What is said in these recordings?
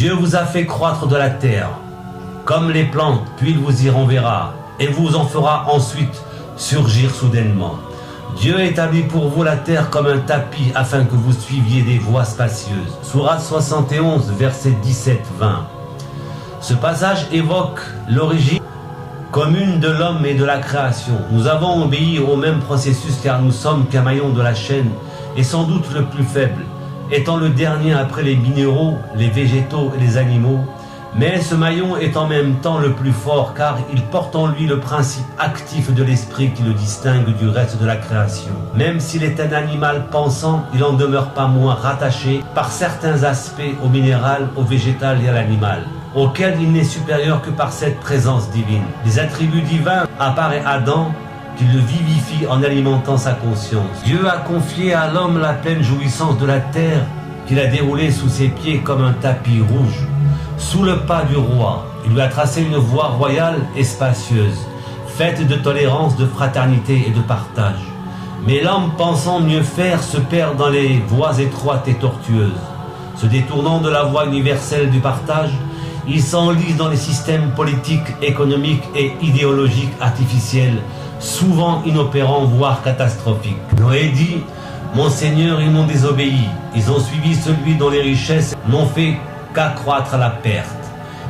Dieu vous a fait croître de la terre, comme les plantes, puis il vous y renverra, et vous en fera ensuite surgir soudainement. Dieu établit pour vous la terre comme un tapis, afin que vous suiviez des voies spacieuses. Sourate 71, versets 17-20. Ce passage évoque l'origine commune de l'homme et de la création. Nous avons obéi au même processus car nous sommes qu'un maillon de la chaîne et sans doute le plus faible, étant le dernier après les minéraux, les végétaux et les animaux. Mais ce maillon est en même temps le plus fort car il porte en lui le principe actif de l'esprit qui le distingue du reste de la création. Même s'il est un animal pensant, il n'en demeure pas moins rattaché par certains aspects au minéral, au végétal et à l'animal, auquel il n'est supérieur que par cette présence divine. Les attributs divins apparaissent à Adam, qui le vivifie en alimentant sa conscience. Dieu a confié à l'homme la pleine jouissance de la terre qu'il a déroulée sous ses pieds comme un tapis rouge. Sous le pas du roi, il lui a tracé une voie royale et spacieuse, faite de tolérance, de fraternité et de partage. Mais l'homme pensant mieux faire se perd dans les voies étroites et tortueuses. Se détournant de la voie universelle du partage, il s'enlise dans les systèmes politiques, économiques et idéologiques artificiels, souvent inopérants, voire catastrophiques. Noé dit: « Mon Seigneur, ils m'ont désobéi. Ils ont suivi celui dont les richesses n'ont fait qu'accroître la perte.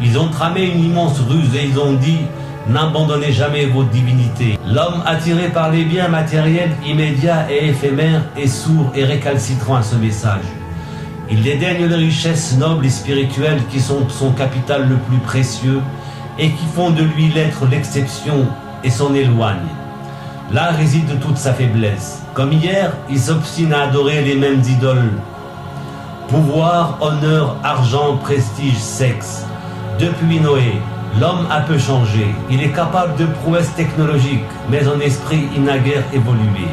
Ils ont tramé une immense ruse et ils ont dit: n'abandonnez jamais vos divinités. » L'homme, attiré par les biens matériels immédiats et éphémères, est sourd et récalcitrant à ce message. Il dédaigne les richesses nobles et spirituelles qui sont son capital le plus précieux et qui font de lui l'être l'exception et s'en éloigne. Là réside toute sa faiblesse. Comme hier, il s'obstine à adorer les mêmes idoles. Pouvoir, honneur, argent, prestige, sexe. Depuis Noé, l'homme a peu changé. Il est capable de prouesses technologiques, mais en esprit il n'a guère évolué.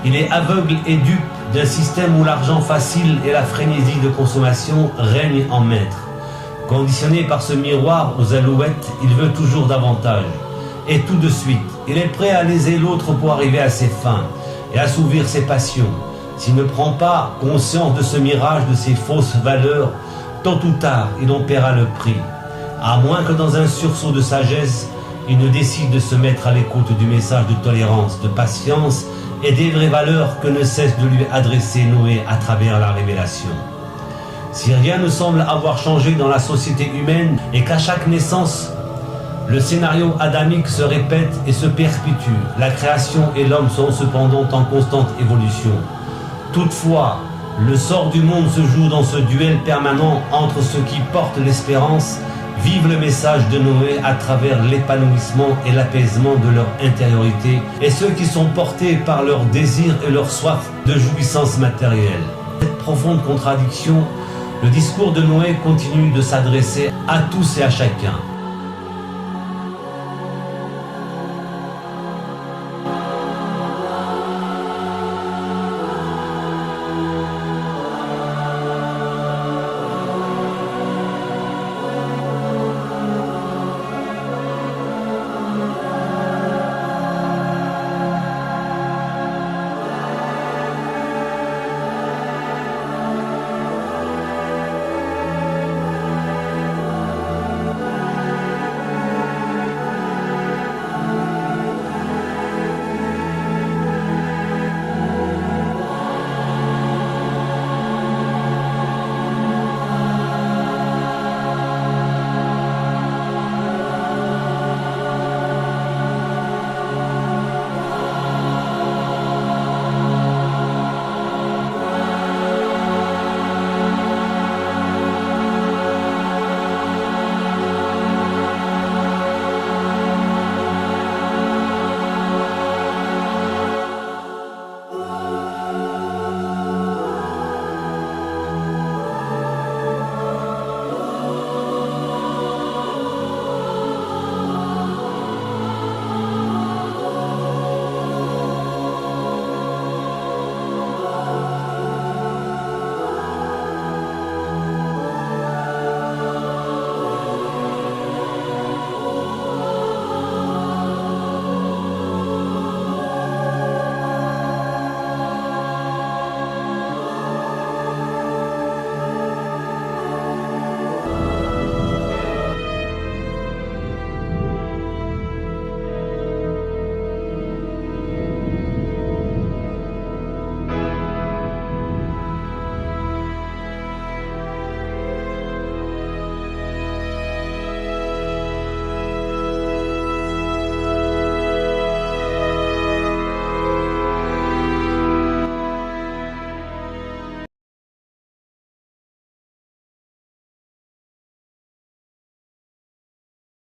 Il est aveugle et dupe d'un système où l'argent facile et la frénésie de consommation règnent en maître. Conditionné par ce miroir aux alouettes, il veut toujours davantage. Et tout de suite, il est prêt à léser l'autre pour arriver à ses fins et assouvir ses passions. S'il ne prend pas conscience de ce mirage, de ces fausses valeurs, tôt ou tard, il en paiera le prix. À moins que dans un sursaut de sagesse, il ne décide de se mettre à l'écoute du message de tolérance, de patience et des vraies valeurs que ne cesse de lui adresser Noé à travers la révélation. Si rien ne semble avoir changé dans la société humaine et qu'à chaque naissance, le scénario adamique se répète et se perpétue, la création et l'homme sont cependant en constante évolution. Toutefois, le sort du monde se joue dans ce duel permanent entre ceux qui portent l'espérance, vivent le message de Noé à travers l'épanouissement et l'apaisement de leur intériorité, et ceux qui sont portés par leur désir et leur soif de jouissance matérielle. Cette profonde contradiction, le discours de Noé continue de s'adresser à tous et à chacun.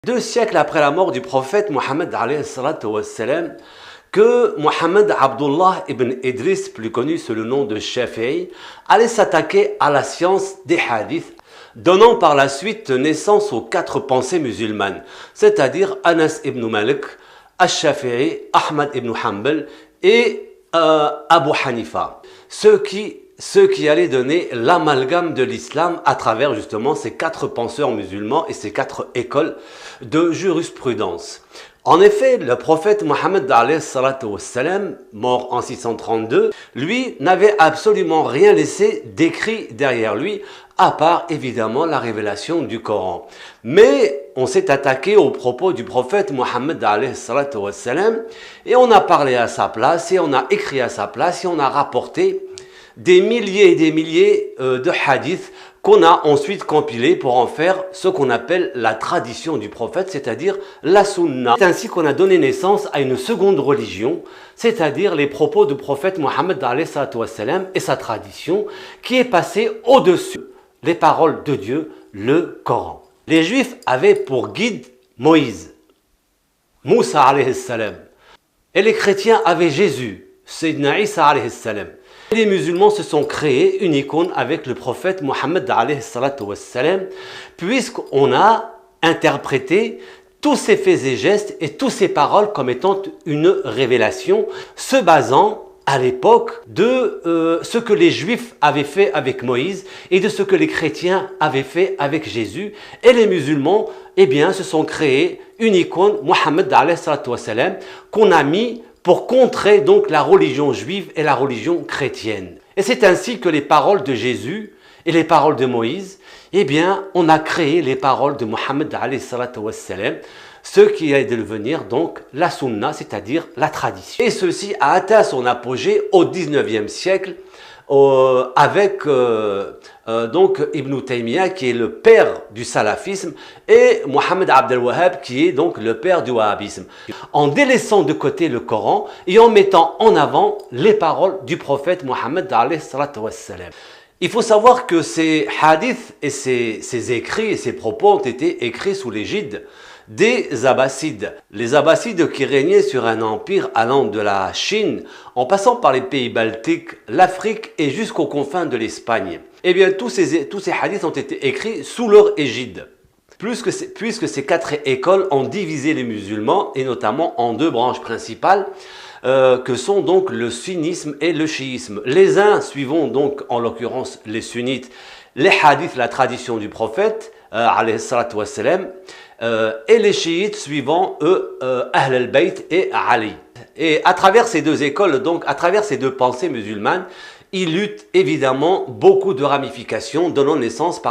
2 siècles après la mort du prophète Mohammed alayhi salatu wassalam, que Mohammed Abdullah ibn Idris, plus connu sous le nom de Shafi'i, allait s'attaquer à la science des hadiths, donnant par la suite naissance aux 4 pensées musulmanes, c'est-à-dire Anas ibn Malik, Al-Shafi'i, Ahmad ibn Hanbal et Abu Hanifa. Ceux qui allaient donner l'amalgame de l'islam à travers justement ces 4 penseurs musulmans et ces 4 écoles de jurisprudence. En effet, le prophète Mohammed alayhi salatu wassalam, mort en 632, lui n'avait absolument rien laissé d'écrit derrière lui, à part évidemment la révélation du Coran. Mais on s'est attaqué aux propos du prophète Mohammed alayhi salatu wassalam, et on a parlé à sa place, et on a écrit à sa place, et on a rapporté des milliers et des milliers de hadiths qu'on a ensuite compilés pour en faire ce qu'on appelle la tradition du prophète, c'est-à-dire la sunna. C'est ainsi qu'on a donné naissance à une seconde religion, c'est-à-dire les propos du prophète Mohammed alayhi salatu wassalam et sa tradition, qui est passée au-dessus des paroles de Dieu, le Coran. Les Juifs avaient pour guide Moïse, Moussa alayhi salam, et les chrétiens avaient Jésus, Sayyidina Isa alayhi salam. Les musulmans se sont créés une icône avec le prophète Mohammed alayhi salatu wassalam, puisqu'on a interprété tous ces faits et gestes et toutes ces paroles comme étant une révélation, se basant à l'époque de ce que les Juifs avaient fait avec Moïse et de ce que les chrétiens avaient fait avec Jésus. Et les musulmans, eh bien, se sont créés une icône, Mohammed alayhi salatu wassalam, qu'on a mis pour contrer donc la religion juive et la religion chrétienne. Et c'est ainsi que les paroles de Jésus et les paroles de Moïse, eh bien, on a créé les paroles de Mohammed alayhi salatu wassalam, ce qui allait devenir donc la sunna, c'est-à-dire la tradition. Et ceci a atteint son apogée au 19e siècle avec donc Ibn Taymiyyah qui est le père du salafisme et Mohammed Abd al-Wahhab qui est donc le père du wahhabisme, en délaissant de côté le Coran et en mettant en avant les paroles du prophète Mohammed alayhi salatu wassalam. Il faut savoir que ces hadiths et ces écrits et ces propos ont été écrits sous l'égide des Abbassides. Les Abbassides qui régnaient sur un empire allant de la Chine, en passant par les pays baltiques, l'Afrique et jusqu'aux confins de l'Espagne. Eh bien, tous ces hadiths ont été écrits sous leur égide. Puisque ces 4 écoles ont divisé les musulmans, et notamment en 2 branches principales, que sont donc le sunnisme et le chiisme. Les uns suivant donc, en l'occurrence les sunnites, les hadiths, la tradition du prophète, alayhi salatu wassalam, et les chiites suivant eux Ahl al-Bayt et Ali. Et à travers ces 2 écoles, donc à travers ces 2 pensées musulmanes, il lutte évidemment beaucoup de ramifications, donnant naissance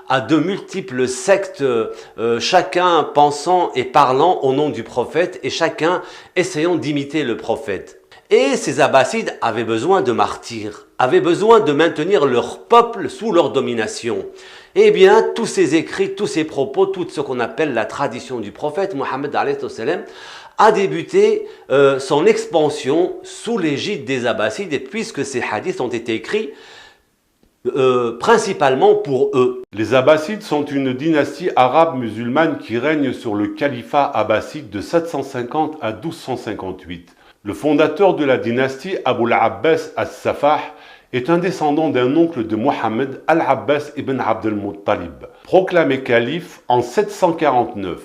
à de multiples sectes, chacun pensant et parlant au nom du prophète et chacun essayant d'imiter le prophète. Et ces Abbassides avaient besoin de martyrs, avaient besoin de maintenir leur peuple sous leur domination. Eh bien, tous ces écrits, tous ces propos, tout ce qu'on appelle la tradition du prophète Mohammed alayhi salam a débuté son expansion sous l'égide des Abbassides, et puisque ces hadiths ont été écrits principalement pour eux. Les Abbassides sont une dynastie arabe musulmane qui règne sur le califat abbasside de 750 à 1258. Le fondateur de la dynastie, Abu al-Abbas al-Safah, est un descendant d'un oncle de Mohammed, Al-Abbas ibn Abd al-Muttalib. Proclamé calife en 749,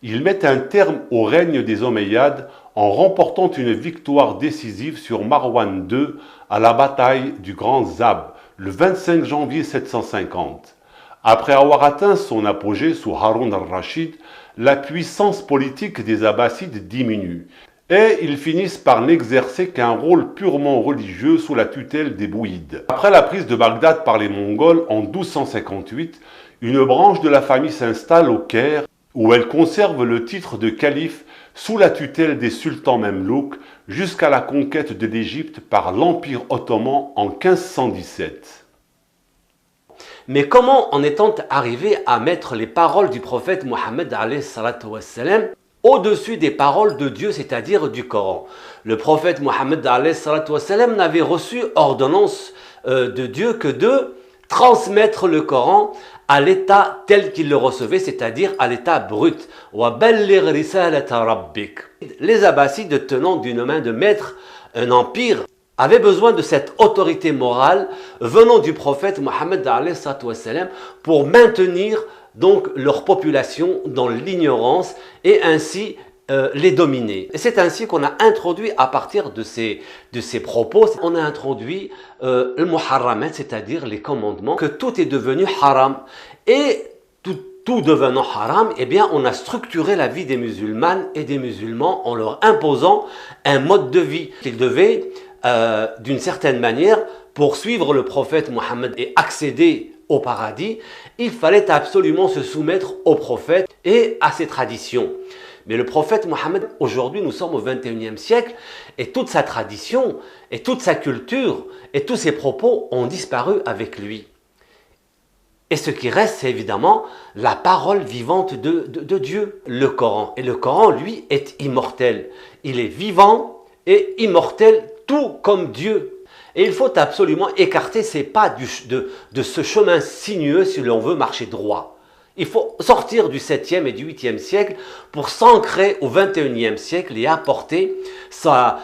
il met un terme au règne des Omeyyades en remportant une victoire décisive sur Marwan II à la bataille du Grand Zab, le 25 janvier 750. Après avoir atteint son apogée sous Haroun al-Rachid, la puissance politique des Abbassides diminue. Et ils finissent par n'exercer qu'un rôle purement religieux sous la tutelle des Bouyides. Après la prise de Bagdad par les Mongols en 1258, une branche de la famille s'installe au Caire, où elle conserve le titre de calife sous la tutelle des sultans mamelouks jusqu'à la conquête de l'Égypte par l'Empire ottoman en 1517. Mais comment en est-on arrivé à mettre les paroles du prophète Mohammed alayhi salatu wassalam au-dessus des paroles de Dieu, c'est-à-dire du Coran? Le prophète Mohammed alayhi salatu wassalam n'avait reçu ordonnance de Dieu que de transmettre le Coran à l'état tel qu'il le recevait, c'est-à-dire à l'état brut. Les Abbassides, tenant d'une main de maître un empire, avaient besoin de cette autorité morale venant du prophète Mohammed pour maintenir donc leur population dans l'ignorance et ainsi les dominer. Et c'est ainsi qu'on a introduit, à partir de ces propos, on a introduit le muharramat, c'est-à-dire les commandements, que tout est devenu haram. Et tout devenant haram, eh bien, on a structuré la vie des musulmanes et des musulmans en leur imposant un mode de vie qu'ils devaient, d'une certaine manière, pour suivre le prophète Mohammed et accéder au paradis. Il fallait absolument se soumettre au prophète et à ses traditions. Mais le prophète Mohammed, aujourd'hui nous sommes au 21e siècle et toute sa tradition et toute sa culture et tous ses propos ont disparu avec lui. Et ce qui reste, c'est évidemment la parole vivante de Dieu, le Coran. Et le Coran, lui, est immortel. Il est vivant et immortel, tout comme Dieu. Et il faut absolument écarter ces pas de ce chemin sinueux si l'on veut marcher droit. Il faut sortir du 7e et du 8e siècle pour s'ancrer au 21e siècle et apporter sa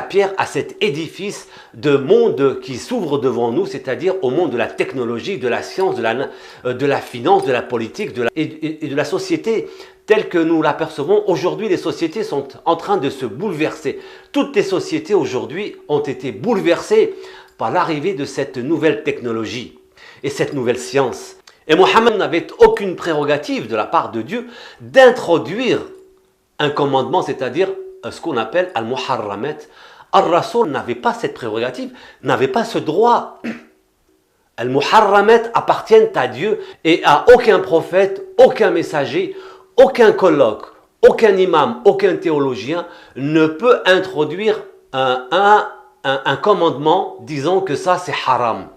pierre à cet édifice de monde qui s'ouvre devant nous, c'est-à-dire au monde de la technologie, de la science, de la finance, de la politique et de la société telle que nous l'apercevons. Aujourd'hui, les sociétés sont en train de se bouleverser. Toutes les sociétés aujourd'hui ont été bouleversées par l'arrivée de cette nouvelle technologie et cette nouvelle science. Et Mohammed n'avait aucune prérogative de la part de Dieu d'introduire un commandement, c'est-à-dire ce qu'on appelle al-muharramat. Al-Rasoul n'avait pas cette prérogative, n'avait pas ce droit. Al-muharramat appartiennent à Dieu et à aucun prophète, aucun messager, aucun colloque, aucun imam, aucun théologien ne peut introduire un commandement disant que ça c'est haram.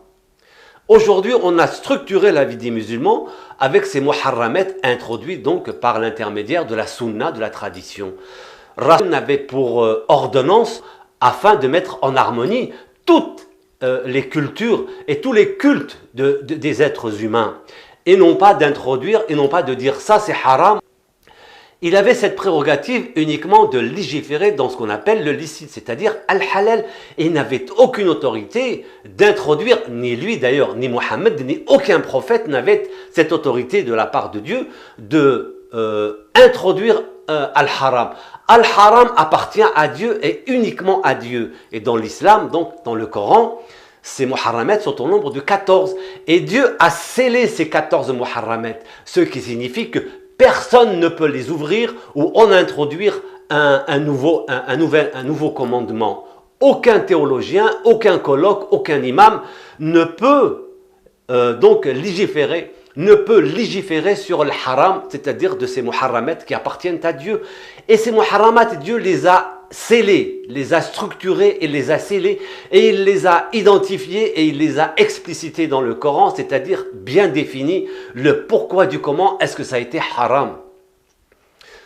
Aujourd'hui, on a structuré la vie des musulmans avec ces muharramat introduits donc par l'intermédiaire de la sunna, de la tradition. Rasul n'avait pour ordonnance afin de mettre en harmonie toutes les cultures et tous les cultes des êtres humains et non pas d'introduire et non pas de dire ça c'est haram. Il avait cette prérogative uniquement de légiférer dans ce qu'on appelle le licite, c'est-à-dire al-halal. Et il n'avait aucune autorité d'introduire, ni lui d'ailleurs, ni Mohammed, ni aucun prophète n'avait cette autorité de la part de Dieu d'introduire al-haram. Al-haram appartient à Dieu et uniquement à Dieu. Et dans l'islam, donc dans le Coran, ces muharramat sont au nombre de 14. Et Dieu a scellé ces 14 muharramat, ce qui signifie que personne ne peut les ouvrir ou en introduire un nouveau commandement. Aucun théologien, aucun colloque, aucun imam ne peut donc légiférer sur le haram, c'est-à-dire de ces muharramat qui appartiennent à Dieu. Et ces muharramat, Dieu les a scellés, les a structurés et les a scellés et il les a identifiés et il les a explicités dans le Coran, c'est-à-dire bien définis le pourquoi du comment est-ce que ça a été haram.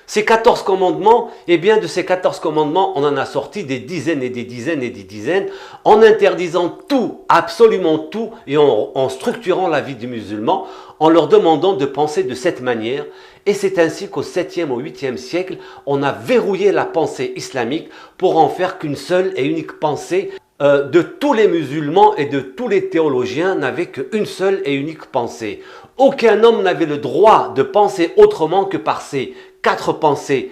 Ces 14 commandements, eh bien de ces 14 commandements, on en a sorti des dizaines et des dizaines et des dizaines en interdisant tout, absolument tout et en structurant la vie du musulman, en leur demandant de penser de cette manière. Et c'est ainsi qu'au 7e, au 8e siècle, on a verrouillé la pensée islamique pour en faire qu'une seule et unique pensée. De tous les musulmans et de tous les théologiens n'avaient qu'une seule et unique pensée. Aucun homme n'avait le droit de penser autrement que par ces 4 pensées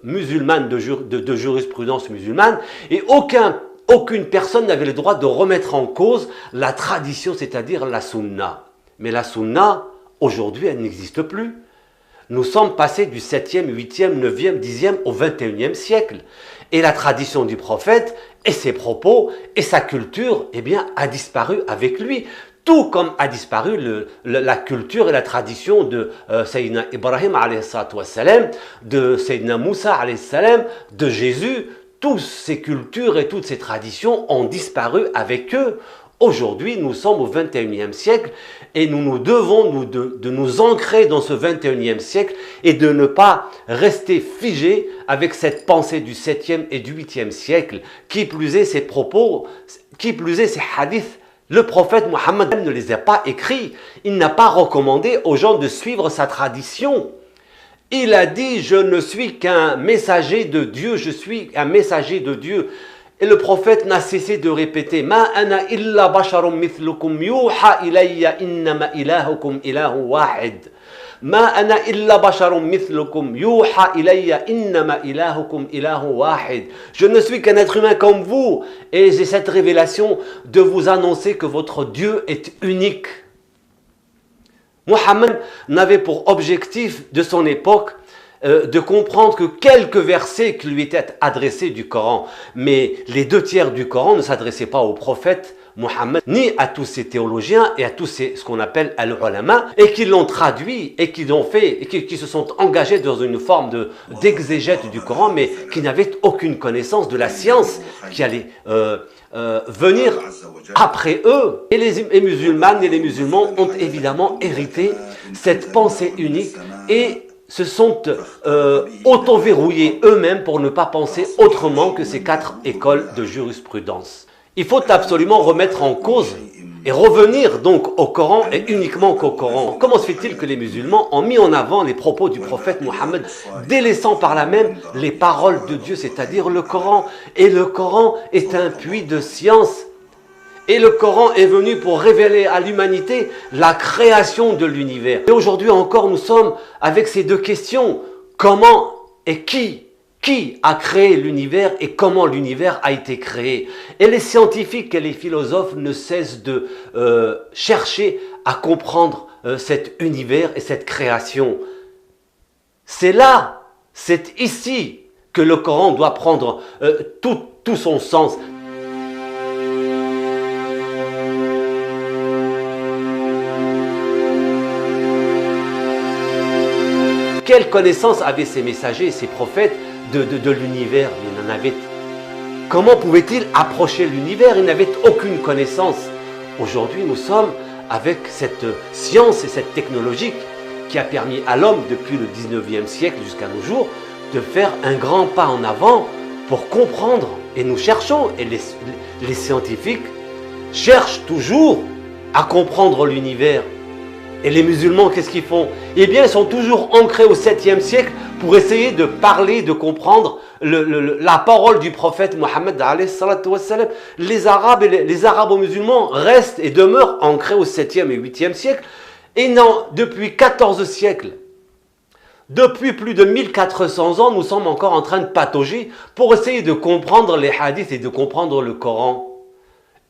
musulmanes de jurisprudence musulmane et aucune personne n'avait le droit de remettre en cause la tradition, c'est-à-dire la sunna. Mais la sunna, aujourd'hui, elle n'existe plus. Nous sommes passés du 7e, 8e, 9e, 10e au 21e siècle. Et la tradition du prophète et ses propos et sa culture, eh bien, a disparu avec lui. Tout comme a disparu la culture et la tradition de Sayyidina Ibrahim, de Sayyidina Moussa, de Jésus. Toutes ces cultures et toutes ces traditions ont disparu avec eux. Aujourd'hui, nous sommes au 21e siècle et nous devons de nous ancrer dans ce 21e siècle et de ne pas rester figés avec cette pensée du 7e et du 8e siècle. Qui plus est, ces propos, qui plus est, ces hadiths Le prophète Mohammed ne les a pas écrits. Il n'a pas recommandé aux gens de suivre sa tradition. Il a dit, je ne suis qu'un messager de Dieu, je suis un messager de Dieu. Et le prophète n'a cessé de répéter, Ma ana illa basharum mithlukum yuha ilayya innama ilahukum ilahu wahid. Ma ana illa basharum mithlukum yuha ilayya innama ilahukum ilahu wahid. Je ne suis qu'un être humain comme vous et j'ai cette révélation de vous annoncer que votre Dieu est unique. Mohammed n'avait pour objectif de son époque de comprendre que quelques versets qui lui étaient adressés du Coran, mais les 2/3 du Coran ne s'adressaient pas au prophète Mohammed, ni à tous ces théologiens et à tous ce qu'on appelle al-ulama, et qui l'ont traduit et qui l'ont fait, et qui se sont engagés dans une forme d'exégète du Coran, mais qui n'avaient aucune connaissance de la science qui allait venir après eux. Et les musulmanes et les musulmans ont évidemment hérité cette pensée unique et se sont auto-verrouillés eux-mêmes pour ne pas penser autrement que ces 4 écoles de jurisprudence. Il faut absolument remettre en cause et revenir donc au Coran et uniquement qu'au Coran. Comment se fait-il que les musulmans ont mis en avant les propos du prophète Mohammed, délaissant par là même les paroles de Dieu, c'est-à-dire le Coran? Et le Coran est un puits de science. Et le Coran est venu pour révéler à l'humanité la création de l'univers. Et aujourd'hui encore, nous sommes avec ces 2 questions. Comment et qui a créé l'univers et comment l'univers a été créé? Et les scientifiques et les philosophes ne cessent de chercher à comprendre cet univers et cette création. C'est là, c'est ici que le Coran doit prendre tout son sens. Quelle connaissance avaient ces messagers et ces prophètes de l'univers? Ils n'en avaient. Comment pouvaient-ils approcher l'univers? Ils n'avaient aucune connaissance. Aujourd'hui, nous sommes avec cette science et cette technologie qui a permis à l'homme, depuis le 19e siècle jusqu'à nos jours, de faire un grand pas en avant pour comprendre. Et nous cherchons, et les scientifiques cherchent toujours à comprendre l'univers. Et les musulmans, qu'est-ce qu'ils font? Eh bien, ils sont toujours ancrés au 7e siècle pour essayer de parler, de comprendre la parole du prophète Mohammed alayhi salatu wassalam. Les Arabes et les Arabo-musulmans restent et demeurent ancrés au 7e et 8e siècle. Et non, depuis 14 siècles, depuis plus de 1400 ans, nous sommes encore en train de patauger pour essayer de comprendre les hadiths et de comprendre le Coran.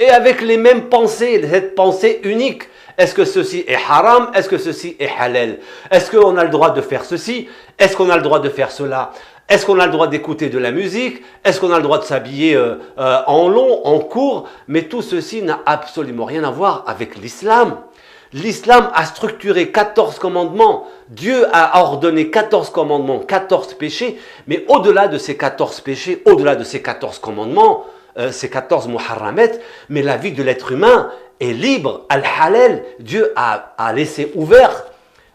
Et avec les mêmes pensées, cette pensée unique. Est-ce que ceci est haram? Est-ce que ceci est halal? Est-ce qu'on a le droit de faire ceci? Est-ce qu'on a le droit de faire cela? Est-ce qu'on a le droit d'écouter de la musique? Est-ce qu'on a le droit de s'habiller en long, en court? Mais tout ceci n'a absolument rien à voir avec l'islam. L'islam a structuré 14 commandements. Dieu a ordonné 14 commandements, 14 péchés. Mais au-delà de ces 14 péchés, au-delà de ces 14 commandements, ces 14 muharramet, mais la vie de l'être humain est libre. Al-halal, Dieu a laissé ouvert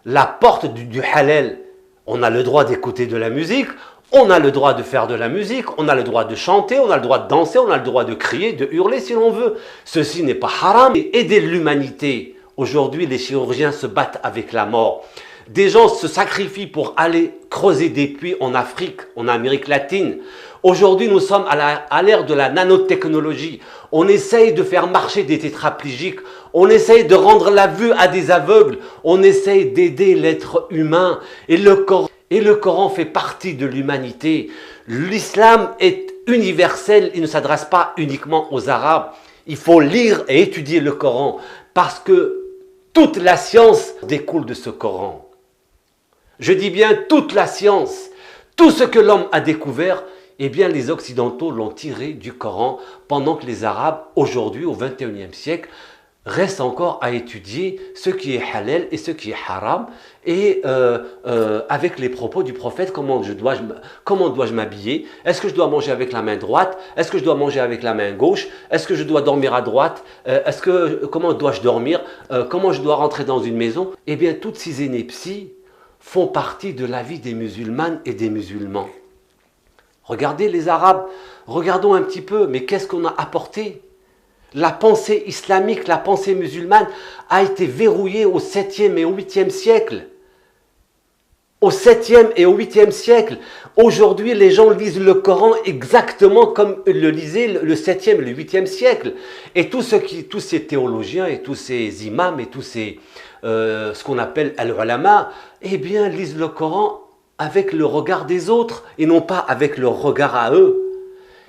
la porte du halal. On a le droit d'écouter de la musique, on a le droit de faire de la musique, on a le droit de chanter, on a le droit de danser, on a le droit de crier, de hurler si l'on veut. Ceci n'est pas haram. Et aider l'humanité. Aujourd'hui, les chirurgiens se battent avec la mort. Des gens se sacrifient pour aller creuser des puits en Afrique, en Amérique latine. Aujourd'hui, nous sommes à l'ère de la nanotechnologie. On essaye de faire marcher des tétraplégiques. On essaye de rendre la vue à des aveugles. On essaye d'aider l'être humain. Et le Coran fait partie de l'humanité. L'islam est universel. Il ne s'adresse pas uniquement aux Arabes. Il faut lire et étudier le Coran parce que toute la science découle de ce Coran. Je dis bien toute la science. Tout ce que l'homme a découvert, eh bien les Occidentaux l'ont tiré du Coran pendant que les Arabes, aujourd'hui au XXIe siècle, restent encore à étudier ce qui est halal et ce qui est haram et avec les propos du prophète, comment dois-je m'habiller? Est-ce que je dois manger avec la main droite? Est-ce que je dois manger avec la main gauche? Est-ce que je dois dormir à droite? Comment dois-je dormir? Comment je dois rentrer dans une maison? Eh bien toutes ces inepties font partie de la vie des musulmanes et des musulmans. Regardez les Arabes, regardons un petit peu, mais qu'est-ce qu'on a apporté? La pensée islamique, la pensée musulmane a été verrouillée au 7e et au 8e siècle. Au 7e et au 8e siècle. Aujourd'hui, les gens lisent le Coran exactement comme le lisaient le 7e et le 8e siècle. Et tous ces théologiens et tous ces imams et tous ces, ce qu'on appelle al-ulama, eh bien, lisent le Coran avec le regard des autres et non pas avec leur regard à eux.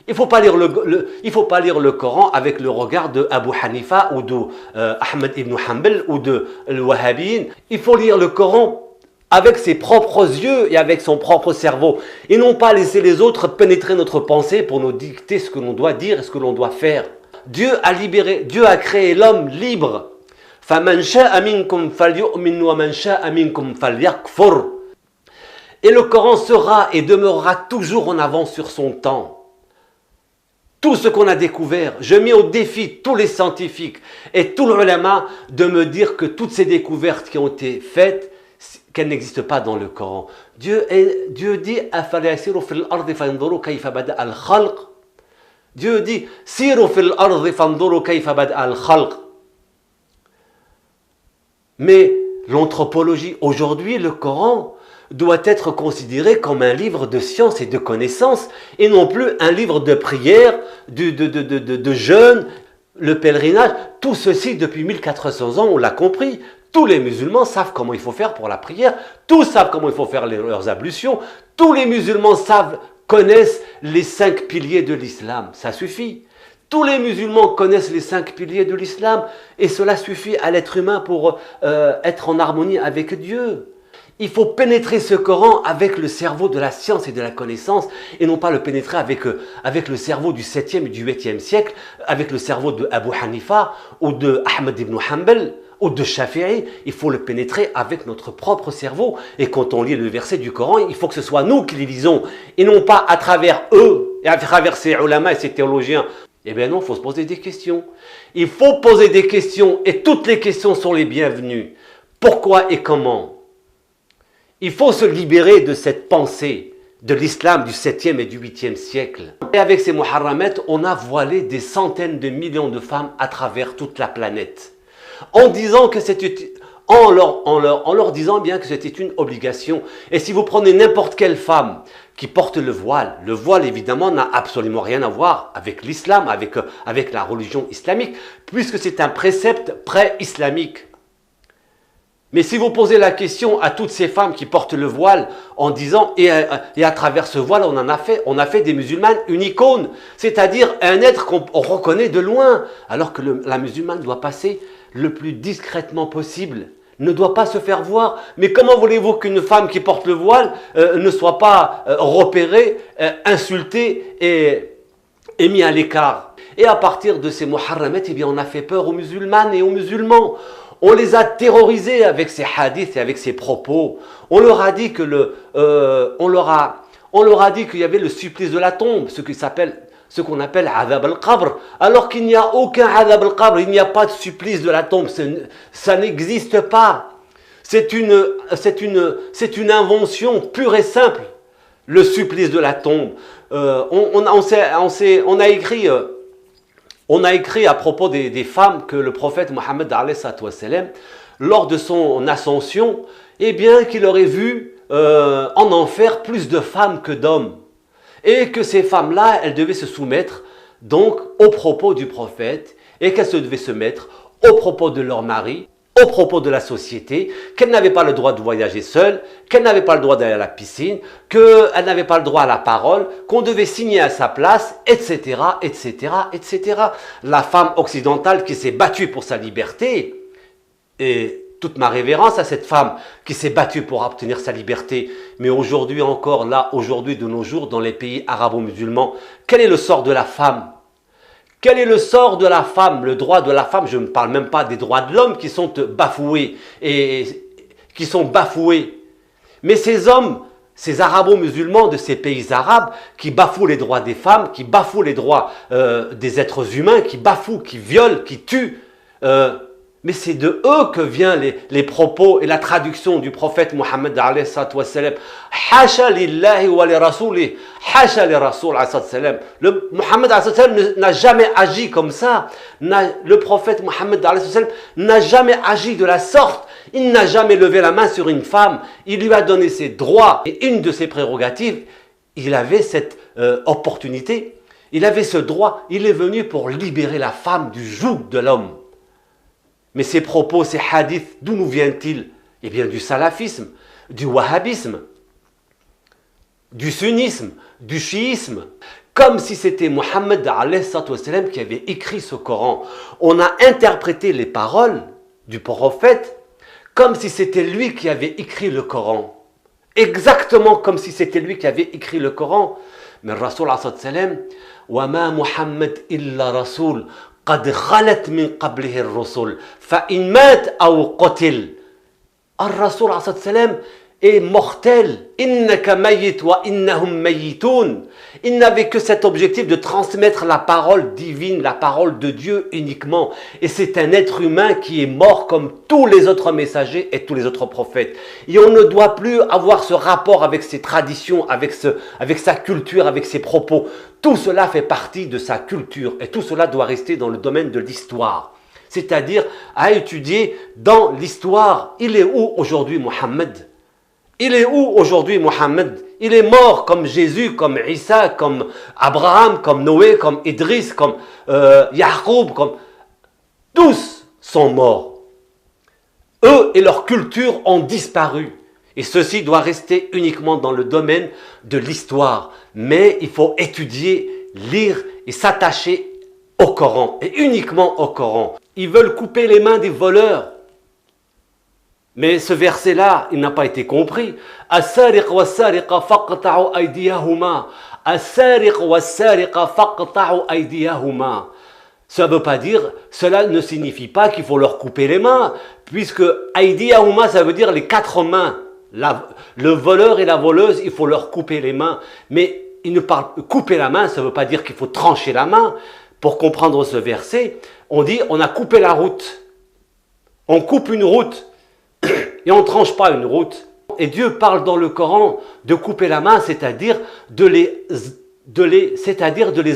Il ne faut pas lire le Coran avec le regard de Abu Hanifa ou de Ahmed ibn Hanbal ou de al-Wahhabiyin. Il faut lire le Coran avec ses propres yeux et avec son propre cerveau. Et non pas laisser les autres pénétrer notre pensée pour nous dicter ce que l'on doit dire et ce que l'on doit faire. Dieu a créé l'homme libre. فَمَنْ شَاءَ مِنْكُمْ فَلْيُؤْمِنْ وَمَنْ شَاءَ مِنْكُمْ فَلْيَكْفُرْ. Et le Coran sera et demeurera toujours en avance sur son temps. Tout ce qu'on a découvert, je mets au défi tous les scientifiques et tous les ulama de me dire que toutes ces découvertes qui ont été faites, qu'elles n'existent pas dans le Coran. Dieu dit Dieu dit Siru fil ardi fanduru kayfa bada al-khalq. Mais l'anthropologie, aujourd'hui, le Coran doit être considéré comme un livre de science et de connaissances et non plus un livre de prière, de jeûne, le pèlerinage. Tout ceci depuis 1400 ans, on l'a compris. Tous les musulmans savent comment il faut faire pour la prière, tous savent comment il faut faire leurs ablutions, tous les musulmans connaissent les 5 piliers de l'islam, ça suffit. Tous les musulmans connaissent les 5 piliers de l'islam et cela suffit à l'être humain pour être en harmonie avec Dieu. Il faut pénétrer ce Coran avec le cerveau de la science et de la connaissance et non pas le pénétrer avec le cerveau du 7e et du 8e siècle, avec le cerveau de Abu Hanifa ou de Ahmed ibn Hanbal ou de Shafi'i. Il faut le pénétrer avec notre propre cerveau. Et quand on lit le verset du Coran, il faut que ce soit nous qui les lisons et non pas à travers eux et à travers ces ulama et ces théologiens. Eh bien non, il faut se poser des questions. Il faut poser des questions et toutes les questions sont les bienvenues. Pourquoi et comment ? Il faut se libérer de cette pensée de l'islam du 7e et du 8e siècle. Et avec ces muharramettes, on a voilé des centaines de millions de femmes à travers toute la planète. En disant que c'était, en leur disant bien que c'était une obligation. Et si vous prenez n'importe quelle femme qui porte le voile évidemment n'a absolument rien à voir avec l'islam, avec la religion islamique, puisque c'est un précepte pré-islamique. Mais si vous posez la question à toutes ces femmes qui portent le voile en disant, et à travers ce voile, on a fait des musulmanes une icône, c'est-à-dire un être qu'on reconnaît de loin, alors que la musulmane doit passer le plus discrètement possible, ne doit pas se faire voir. Mais comment voulez-vous qu'une femme qui porte le voile ne soit pas repérée, insultée et mise à l'écart? Et à partir de ces muharramettes, eh bien, on a fait peur aux musulmanes et aux musulmans. On les a terrorisés avec ces hadiths et avec ces propos. On leur a dit que on leur a dit qu'il y avait le supplice de la tombe, ce qu'on appelle adhab al-qabr, alors qu'il n'y a aucun adhab al-qabr, il n'y a pas de supplice de la tombe, ça n'existe pas. C'est une invention pure et simple, le supplice de la tombe. On a écrit à propos des femmes que le prophète Mohammed, lors de son ascension, eh bien qu'il aurait vu en enfer plus de femmes que d'hommes. Et que ces femmes-là, elles devaient se soumettre donc aux propos du prophète et qu'elles se devaient se mettre aux propos de leur mari, aux propos de la société, qu'elles n'avaient pas le droit de voyager seules, qu'elles n'avaient pas le droit d'aller à la piscine, qu'elles n'avaient pas le droit à la parole, qu'on devait signer à sa place, etc., etc., etc. La femme occidentale qui s'est battue pour sa liberté, et toute ma révérence à cette femme qui s'est battue pour obtenir sa liberté, mais aujourd'hui encore, aujourd'hui de nos jours, dans les pays arabo-musulmans, quel est le sort de la femme ? Quel est le sort de la femme, le droit de la femme? Je ne parle même pas des droits de l'homme qui sont bafoués Mais ces hommes, ces arabo-musulmans de ces pays arabes qui bafouent les droits des femmes, qui bafouent les droits des êtres humains, qui bafouent, qui violent, qui tuent, Mais c'est de eux que viennent les propos et la traduction du prophète Mohammed alayhi salatu wassalam. Hasha lillahi wa li rasoulih. Hasha li rasoul alayhi salatu wassalam. Le Mohammed alayhi salatu wassalam n'a jamais agi comme ça. Le prophète Mohammed alayhi salatu wassalam n'a jamais agi de la sorte. Il n'a jamais levé la main sur une femme. Il lui a donné ses droits. Et une de ses prérogatives, il avait cette opportunité. Il avait ce droit. Il est venu pour libérer la femme du joug de l'homme. Mais ces propos, ces hadiths, d'où nous viennent-ils? Eh bien du salafisme, du wahhabisme, du sunnisme, du chiisme. Comme si c'était Mohammed alayhi salatu wassalam qui avait écrit ce Coran. On a interprété les paroles du prophète comme si c'était lui qui avait écrit le Coran. Exactement comme si c'était lui qui avait écrit le Coran. Mais le Rasoul alayhi salatu wassalam, wa ma Muhammad illa Rasoul. قد خلت من قبله الرسل فإن مات أو قتل. الرسول عليه الصلاة والسلام est mortel. إنك ميت وإنهم ميتون. Il n'avait que cet objectif de transmettre la parole divine, la parole de Dieu uniquement. Et c'est un être humain qui est mort comme tous les autres messagers et tous les autres prophètes. Et on ne doit plus avoir ce rapport avec ses traditions, avec sa culture, avec ses propos. Tout cela fait partie de sa culture et tout cela doit rester dans le domaine de l'histoire. C'est-à-dire à étudier dans l'histoire. Il est où aujourd'hui Mohammed? Il est où aujourd'hui Mohammed? Il est mort comme Jésus, comme Isa, comme Abraham, comme Noé, comme Idriss, comme Yaqub, comme... Tous sont morts. Eux et leur culture ont disparu. Et ceci doit rester uniquement dans le domaine de l'histoire. Mais il faut étudier, lire et s'attacher au Coran. Et uniquement au Coran. Ils veulent couper les mains des voleurs. Mais ce verset-là, il n'a pas été compris. As-sariq was-sariqa faqta'u aydiyahuma. As-sariq was-sariqa faqta'u aydiyahuma. Ça veut pas dire, cela ne signifie pas qu'il faut leur couper les mains, puisque aydiyahuma, ça veut dire les quatre mains. Le voleur et la voleuse, il faut leur couper les mains. Mais il ne parle couper la main, ça ne veut pas dire qu'il faut trancher la main. Pour comprendre ce verset, on dit on a coupé la route. On coupe une route. Et on ne tranche pas une route. Et Dieu parle dans le Coran de couper la main, c'est-à-dire de les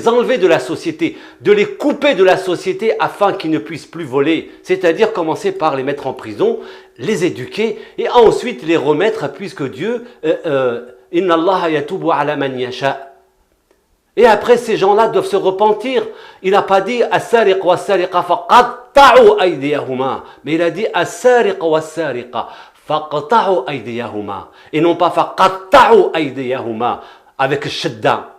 enlever de la société, de les couper de la société afin qu'ils ne puissent plus voler. C'est-à-dire commencer par les mettre en prison, les éduquer et ensuite les remettre puisque Dieu, Inna Allah yatubu ala man yasha. Et après ces gens-là doivent se repentir. Il n'a pas dit as-sariq was-sariqa faqatta'u aydiyahuma, mais il a dit as-sariq was-sariqa faqatta'u aydiyahuma et non pas faqatta'u aydiyahuma avec shadda.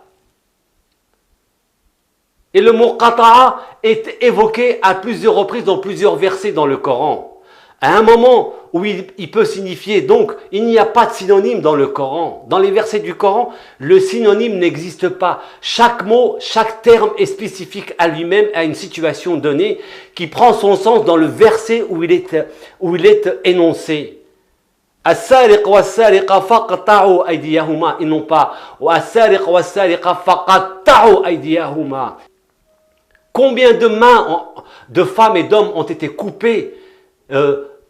Et le mot qata'a est évoqué à plusieurs reprises dans plusieurs versets dans le Coran. À un moment où il peut signifier, donc, il n'y a pas de synonyme dans le Coran. Dans les versets du Coran, le synonyme n'existe pas. Chaque mot, chaque terme est spécifique à lui-même, à une situation donnée, qui prend son sens dans le verset où il est énoncé. As-sariq was-sariqa faqta'u aydiyahuma, et non pas as-sariq was-sariqa faqatta'u aydiyahuma. Combien de mains de femmes et d'hommes ont été coupées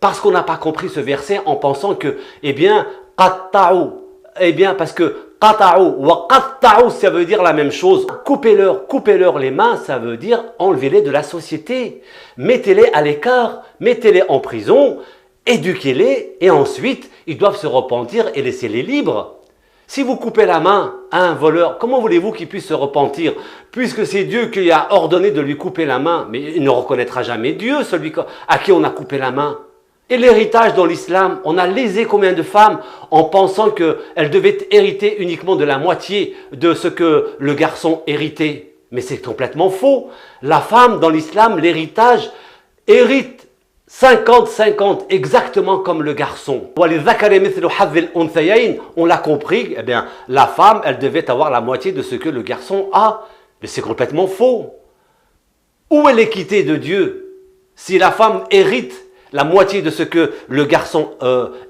parce qu'on n'a pas compris ce verset en pensant que, eh bien, qatta'u, eh bien, parce que qata'u wa qatta'u, ça veut dire la même chose. Coupez-leur les mains, ça veut dire enlevez-les de la société. Mettez-les à l'écart, mettez-les en prison, éduquez-les et ensuite, ils doivent se repentir et laissez-les libres. Si vous coupez la main à un voleur, comment voulez-vous qu'il puisse se repentir? Puisque c'est Dieu qui a ordonné de lui couper la main, mais il ne reconnaîtra jamais Dieu, celui à qui on a coupé la main. Et l'héritage dans l'islam, on a lésé combien de femmes en pensant qu'elles devaient hériter uniquement de la moitié de ce que le garçon héritait. Mais c'est complètement faux. La femme dans l'islam, l'héritage, hérite 50-50, exactement comme le garçon. On l'a compris, eh bien, la femme, elle devait avoir la moitié de ce que le garçon a. Mais c'est complètement faux. Où est l'équité de Dieu? Si la femme hérite la moitié de ce que le garçon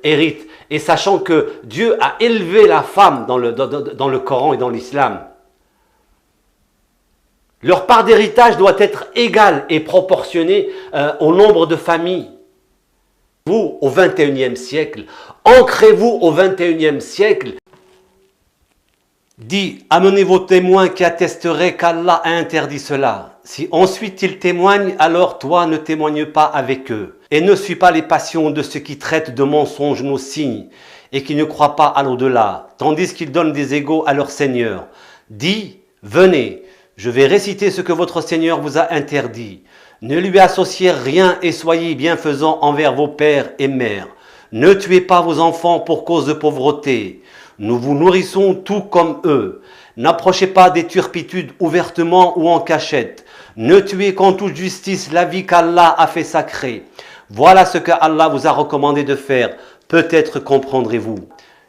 hérite, et sachant que Dieu a élevé la femme dans le Coran et dans l'islam. Leur part d'héritage doit être égale et proportionnée au nombre de familles. Vous, au XXIe siècle, ancrez-vous au XXIe siècle. Dis, amenez vos témoins qui attesteraient qu'Allah a interdit cela. Si ensuite ils témoignent, alors toi ne témoigne pas avec eux. Et ne suis pas les passions de ceux qui traitent de mensonges nos signes et qui ne croient pas à l'au-delà, tandis qu'ils donnent des égaux à leur Seigneur. Dis, venez, je vais réciter ce que votre Seigneur vous a interdit. Ne lui associez rien et soyez bienfaisants envers vos pères et mères. Ne tuez pas vos enfants pour cause de pauvreté. Nous vous nourrissons tout comme eux. N'approchez pas des turpitudes ouvertement ou en cachette. Ne tuez qu'en toute justice la vie qu'Allah a fait sacrée. Voilà ce que Allah vous a recommandé de faire. Peut-être comprendrez-vous.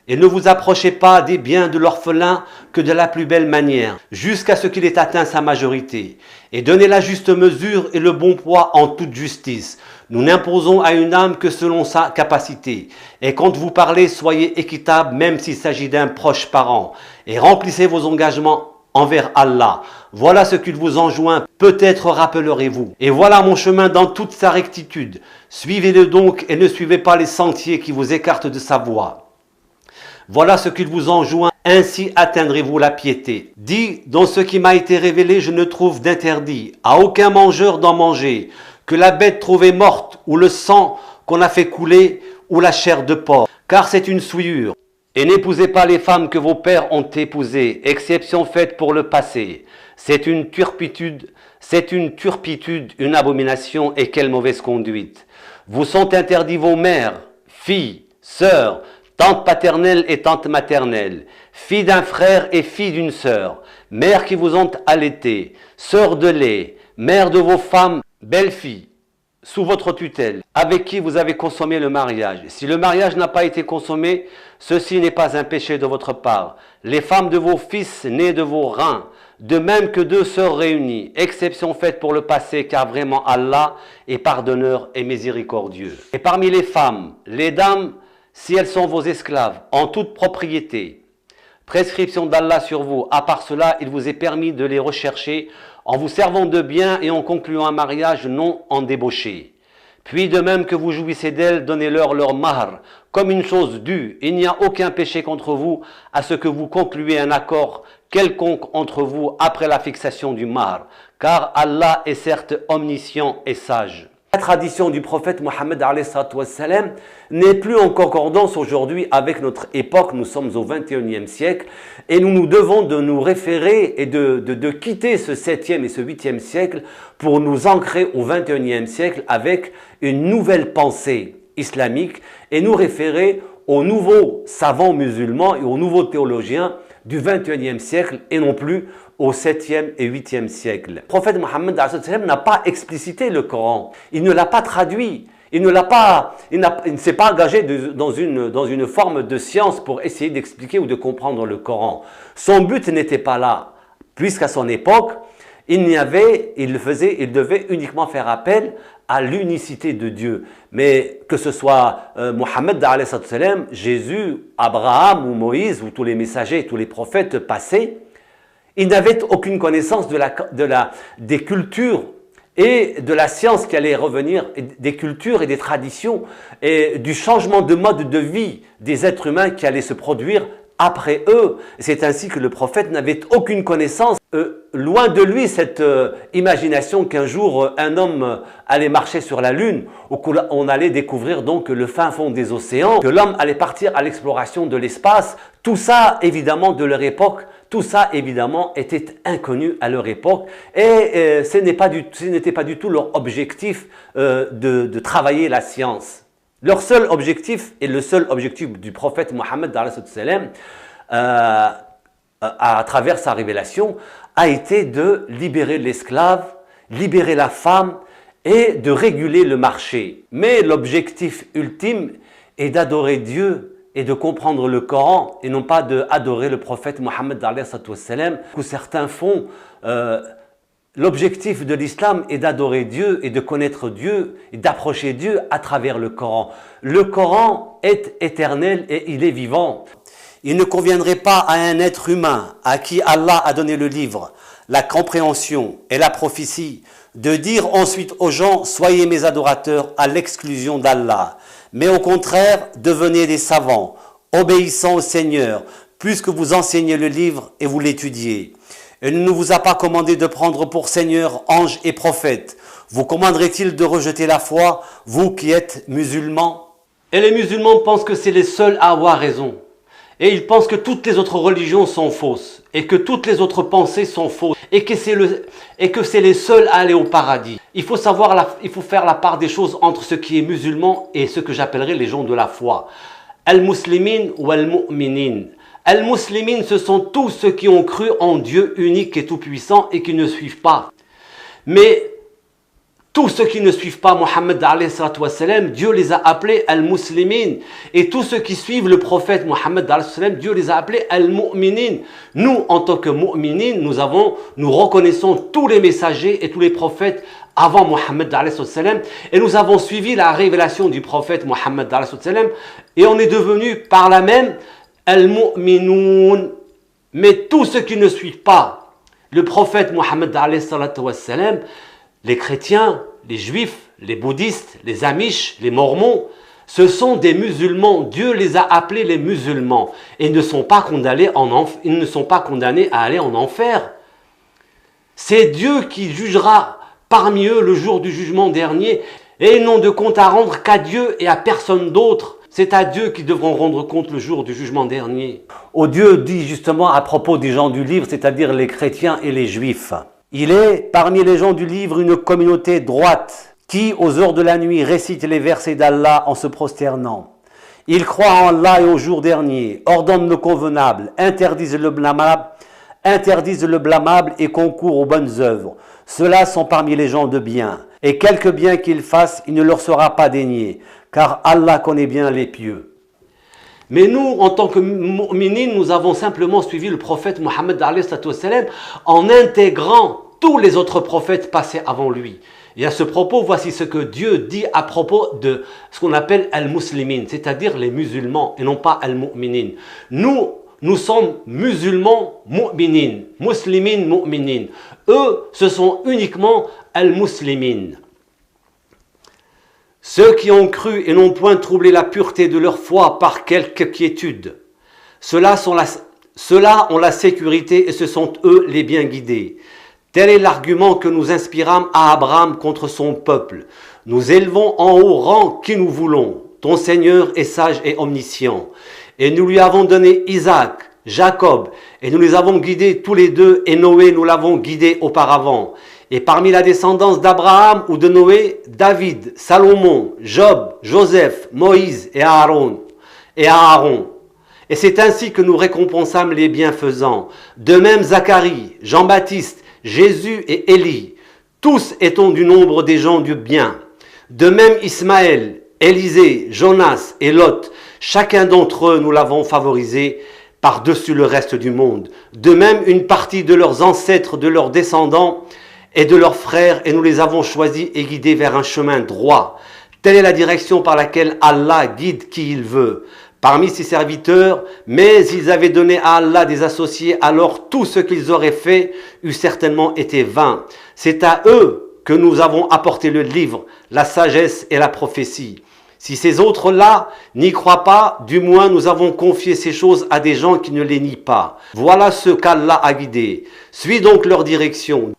Et ne vous approchez pas des biens de l'orphelin que de la plus belle manière, jusqu'à ce qu'il ait atteint sa majorité. Et donnez la juste mesure et le bon poids en toute justice. Nous n'imposons à une âme que selon sa capacité. Et quand vous parlez, soyez équitable, même s'il s'agit d'un proche parent. Et remplissez vos engagements envers Allah. Voilà ce qu'il vous enjoint, peut-être rappellerez-vous. Et voilà mon chemin dans toute sa rectitude. Suivez-le donc et ne suivez pas les sentiers qui vous écartent de sa voie. Voilà ce qu'il vous enjoint, ainsi atteindrez-vous la piété. Dis, dans ce qui m'a été révélé, je ne trouve d'interdit à aucun mangeur d'en manger, que la bête trouvée morte, ou le sang qu'on a fait couler, ou la chair de porc, car c'est une souillure. Et n'épousez pas les femmes que vos pères ont épousées, exception faite pour le passé. C'est une turpitude, une abomination, et quelle mauvaise conduite. Vous sont interdits vos mères, filles, sœurs, tante paternelle et tante maternelle, fille d'un frère et fille d'une sœur, mères qui vous ont allaité, sœurs de lait, mère de vos femmes, belles-filles, sous votre tutelle, avec qui vous avez consommé le mariage. Si le mariage n'a pas été consommé, ceci n'est pas un péché de votre part. Les femmes de vos fils nés de vos reins, de même que deux sœurs réunies, exception faite pour le passé, car vraiment Allah est pardonneur et miséricordieux. Et parmi les femmes, les dames, si elles sont vos esclaves, en toute propriété, prescription d'Allah sur vous, à part cela, il vous est permis de les rechercher en vous servant de biens et en concluant un mariage non en débauché. Puis de même que vous jouissez d'elles, donnez-leur leur mahr, comme une chose due. Il n'y a aucun péché contre vous à ce que vous concluez un accord quelconque entre vous après la fixation du mahr, car Allah est certes omniscient et sage. La tradition du prophète Mohammed n'est plus en concordance aujourd'hui avec notre époque. Nous sommes au XXIe siècle et nous nous devons de nous référer et de quitter ce 7e et ce 8e siècle pour nous ancrer au XXIe siècle avec une nouvelle pensée islamique et nous référer aux nouveaux savants musulmans et aux nouveaux théologiens du XXIe siècle et non plus au 7e et 8e siècle. Le prophète Mohammed n'a pas explicité le Coran, il ne l'a pas traduit, il ne s'est pas engagé dans une forme de science pour essayer d'expliquer ou de comprendre le Coran. Son but n'était pas là, puisqu'à son époque, il devait uniquement faire appel à l'unicité de Dieu. Mais que ce soit Mohammed, Jésus, Abraham ou Moïse ou tous les messagers, tous les prophètes passés, ils n'avaient aucune connaissance des cultures et de la science qui allait revenir, des cultures et des traditions et du changement de mode de vie des êtres humains qui allait se produire après eux. C'est ainsi que le prophète n'avait aucune connaissance. Loin de lui cette imagination qu'un jour un homme allait marcher sur la lune ou qu'on allait découvrir donc le fin fond des océans, que l'homme allait partir à l'exploration de l'espace. Tout ça évidemment de leur époque, tout ça évidemment était inconnu à leur époque et ce n'était pas du tout leur objectif de travailler la science. Leur seul objectif et le seul objectif du prophète Mohammed à travers sa révélation a été de libérer l'esclave, libérer la femme et de réguler le marché. Mais l'objectif ultime est d'adorer Dieu et de comprendre le Coran et non pas d'adorer le prophète Mohammed que certains font. L'objectif de l'islam est d'adorer Dieu et de connaître Dieu et d'approcher Dieu à travers le Coran. Le Coran est éternel et il est vivant. Il ne conviendrait pas à un être humain à qui Allah a donné le livre la compréhension et la prophétie, de dire ensuite aux gens « Soyez mes adorateurs » à l'exclusion d'Allah, mais au contraire, devenez des savants, obéissant au Seigneur, puisque vous enseignez le livre et vous l'étudiez. Il ne vous a pas commandé de prendre pour Seigneur anges et prophètes. Vous commanderait-il de rejeter la foi, vous qui êtes musulmans? Et les musulmans pensent que c'est les seuls à avoir raison. Et ils pensent que toutes les autres religions sont fausses. Et que toutes les autres pensées sont fausses. Et que c'est les seuls à aller au paradis. Il faut faire la part des choses entre ce qui est musulman et ce que j'appellerais les gens de la foi. Al-Muslimin ou Al-Mu'minin. Al-Muslimin, ce sont tous ceux qui ont cru en Dieu unique et tout-puissant et qui ne suivent pas. Mais tous ceux qui ne suivent pas Mohammed alayhi salatu wassalam, Dieu les a appelés Al-Muslimin. Et tous ceux qui suivent le prophète Mohammed alayhi salatu wassalam, Dieu les a appelés Al-Mu'minin. Nous, en tant que Mu'minin, nous reconnaissons tous les messagers et tous les prophètes avant Mohammed alayhi salatu wassalam. Et nous avons suivi la révélation du prophète Mohammed alayhi salatu wassalam. Et on est devenu par la même Al-Mu'minoun. Mais tous ceux qui ne suivent pas le prophète Mohammed alayhi salatu wassalam, les chrétiens, les juifs, les bouddhistes, les amish, les mormons, ce sont des musulmans. Dieu les a appelés les musulmans et ils ne sont pas condamnés à aller en enfer. C'est Dieu qui jugera parmi eux le jour du jugement dernier et ils n'ont de compte à rendre qu'à Dieu et à personne d'autre. C'est à Dieu qu'ils devront rendre compte le jour du jugement dernier. Oh, Dieu dit justement à propos des gens du livre, c'est-à-dire les chrétiens et les juifs. Il est parmi les gens du livre une communauté droite qui, aux heures de la nuit, récite les versets d'Allah en se prosternant. Ils croient en Allah et au jour dernier, ordonnent le convenable, interdisent le blâmable et concourent aux bonnes œuvres. Ceux-là sont parmi les gens de bien. Et quelque bien qu'ils fassent, il ne leur sera pas dénié, car Allah connaît bien les pieux. Mais nous, en tant que mu'minin, nous avons simplement suivi le prophète Mohammed alayhi salatu wassalam en intégrant tous les autres prophètes passés avant lui. Et à ce propos, voici ce que Dieu dit à propos de ce qu'on appelle al-muslimin, c'est-à-dire les musulmans et non pas al-mu'minin. Nous sommes musulmans mu'minin, muslimin mu'minin. Eux, ce sont uniquement al-muslimin. Ceux qui ont cru et n'ont point troublé la pureté de leur foi par quelque quiétude, ceux-là ont la sécurité et ce sont eux les bien guidés. Tel est l'argument que nous inspirâmes à Abraham contre son peuple. Nous élevons en haut rang qui nous voulons. Ton Seigneur est sage et omniscient. Et nous lui avons donné Isaac, Jacob, et nous les avons guidés tous les deux, et Noé nous l'avons guidé auparavant. Et parmi la descendance d'Abraham ou de Noé, David, Salomon, Job, Joseph, Moïse et Aaron. Et c'est ainsi que nous récompensâmes les bienfaisants. De même Zacharie, Jean-Baptiste, Jésus et Élie, tous étant du nombre des gens du bien. De même Ismaël, Élisée, Jonas et Lot, chacun d'entre eux nous l'avons favorisé par-dessus le reste du monde. De même une partie de leurs ancêtres, de leurs descendants, et de leurs frères, et nous les avons choisis et guidés vers un chemin droit. Telle est la direction par laquelle Allah guide qui il veut. Parmi ses serviteurs, mais ils avaient donné à Allah des associés, alors tout ce qu'ils auraient fait eût certainement été vain. C'est à eux que nous avons apporté le livre, la sagesse et la prophétie. Si ces autres-là n'y croient pas, du moins nous avons confié ces choses à des gens qui ne les nient pas. Voilà ce qu'Allah a guidé. Suis donc leur direction.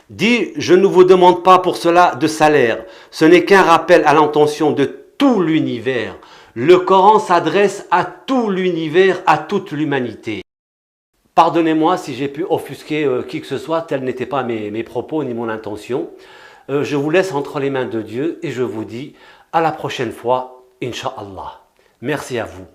Dis, je ne vous demande pas pour cela de salaire. Ce n'est qu'un rappel à l'intention de tout l'univers. Le Coran s'adresse à tout l'univers, à toute l'humanité. Pardonnez-moi si j'ai pu offusquer qui que ce soit, tel n'étaient pas mes propos ni mon intention. Je vous laisse entre les mains de Dieu et je vous dis à la prochaine fois, Inch'Allah. Merci à vous.